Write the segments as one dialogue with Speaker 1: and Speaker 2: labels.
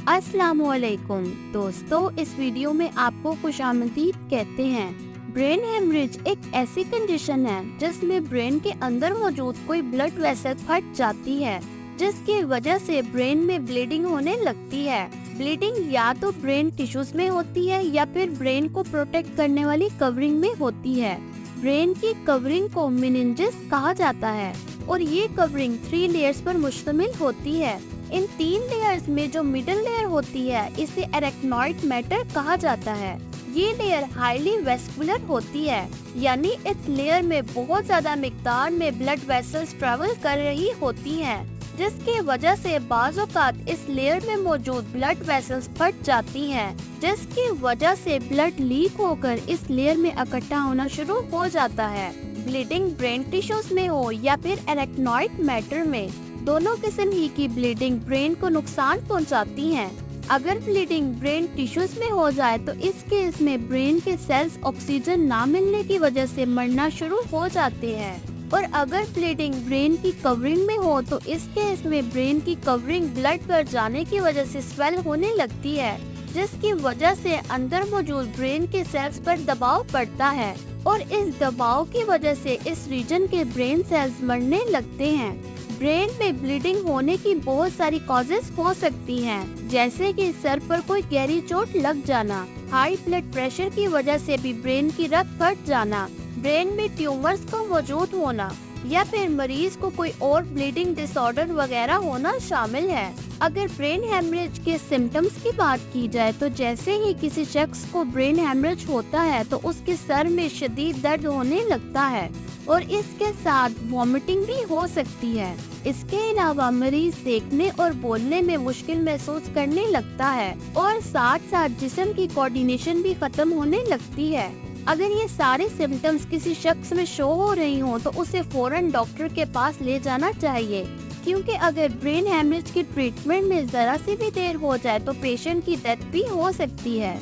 Speaker 1: अस्सलाम वालेकुम दोस्तों, इस वीडियो में आपको खुशामदीद कहते हैं। ब्रेन हेमरेज एक ऐसी कंडीशन है जिसमें ब्रेन के अंदर मौजूद कोई ब्लड वेसल फट जाती है, जिसकी वजह से ब्रेन में ब्लीडिंग होने लगती है। ब्लीडिंग या तो ब्रेन टिश्यूज में होती है या फिर ब्रेन को प्रोटेक्ट करने वाली कवरिंग में होती है। ब्रेन की कवरिंग को मेनिंजेस कहा जाता है और ये कवरिंग 3 लेयर्स पर मुश्तमिल होती है। इन 3 लेयर्स में जो मिडिल लेयर होती है इसे एरेक्नॉइड मैटर कहा जाता है। ये लेयर हाईली वेस्कुलर होती है, यानी इस लेयर में बहुत ज्यादा मिकदार में ब्लड वेसल्स ट्रेवल कर रही होती हैं, जिसकी वजह से बाज़ औक़ात इस लेयर में मौजूद ब्लड वेसल्स फट जाती हैं, जिसकी वजह से ब्लड लीक होकर इस लेयर में इकट्ठा होना शुरू हो जाता है। ब्लीडिंग ब्रेन टिश्यूज में हो या फिर एरेक्नॉइड मैटर में, दोनों किस्म ही की ब्लीडिंग ब्रेन को नुकसान पहुंचाती हैं। अगर ब्लीडिंग ब्रेन टिश्यूज में हो जाए तो इस केस में ब्रेन के सेल्स ऑक्सीजन ना मिलने की वजह से मरना शुरू हो जाते हैं। और अगर ब्लीडिंग ब्रेन की कवरिंग में हो तो इस केस में ब्रेन की कवरिंग ब्लड भर जाने की वजह से स्वेल होने लगती है, जिसकी वजह से अंदर मौजूद ब्रेन के सेल्स पर दबाव पड़ता है और इस दबाव की वजह से इस रीजन के ब्रेन सेल्स मरने लगते हैं। ब्रेन में ब्लीडिंग होने की बहुत सारी कॉजेस हो सकती हैं, जैसे कि सर पर कोई गहरी चोट लग जाना, हाई ब्लड प्रेशर की वजह से भी ब्रेन की रग फट जाना, ब्रेन में ट्यूमर्स का वजूद होना या फिर मरीज को कोई और ब्लीडिंग डिसऑर्डर वगैरह होना शामिल है। अगर ब्रेन हेमरेज के सिम्टम्स की बात की जाए तो जैसे ही किसी शख्स को ब्रेन हेमरेज होता है तो उसके सर में शदीद दर्द होने लगता है और इसके साथ वॉमिटिंग भी हो सकती है। इसके अलावा मरीज देखने और बोलने में मुश्किल महसूस करने लगता है और साथ साथ जिस्म की कोऑर्डिनेशन भी खत्म होने लगती है। अगर ये सारे सिम्टम्स किसी शख्स में शो हो रही हों तो उसे फौरन डॉक्टर के पास ले जाना चाहिए, क्योंकि अगर ब्रेन हेमरेज की ट्रीटमेंट में जरा सी भी देर हो जाए तो पेशेंट की डेथ भी हो सकती है।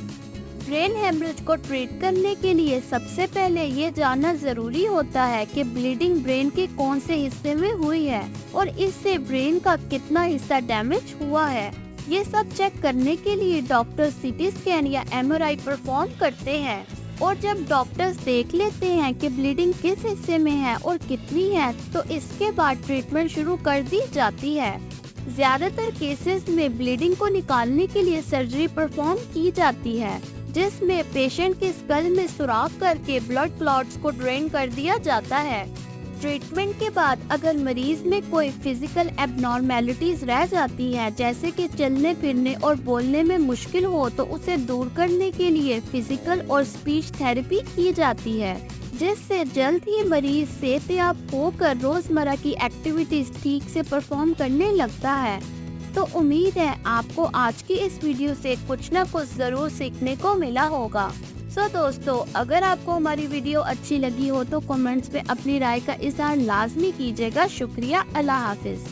Speaker 1: ब्रेन हेमरेज को ट्रीट करने के लिए सबसे पहले ये जानना जरूरी होता है कि ब्लीडिंग ब्रेन के कौन से हिस्से में हुई है और इससे ब्रेन का कितना हिस्सा डैमेज हुआ है। ये सब चेक करने के लिए डॉक्टर सीटी स्कैन या MRI परफॉर्म करते हैं और जब डॉक्टर्स देख लेते हैं कि ब्लीडिंग किस हिस्से में है और कितनी है तो इसके बाद ट्रीटमेंट शुरू कर दी जाती है। ज्यादातर केसेस में ब्लीडिंग को निकालने के लिए सर्जरी परफॉर्म की जाती है, जिसमें पेशेंट के स्कल में सुराख करके ब्लड क्लॉट्स को ड्रेन कर दिया जाता है। ट्रीटमेंट के बाद अगर मरीज में कोई फिजिकल एबनॉर्मेलिटीज रह जाती है, जैसे कि चलने फिरने और बोलने में मुश्किल हो, तो उसे दूर करने के लिए फिजिकल और स्पीच थेरेपी की जाती है, जिससे जल्द ही मरीज सेहतयाब होकर रोजमर्रा की एक्टिविटीज ठीक से परफॉर्म करने लगता है। तो उम्मीद है आपको आज की इस वीडियो से कुछ न कुछ जरूर सीखने को मिला होगा। दोस्तों, अगर आपको हमारी वीडियो अच्छी लगी हो तो कमेंट्स में अपनी राय का इज़हार लाजमी कीजिएगा। शुक्रिया। अल्लाह हाफिज।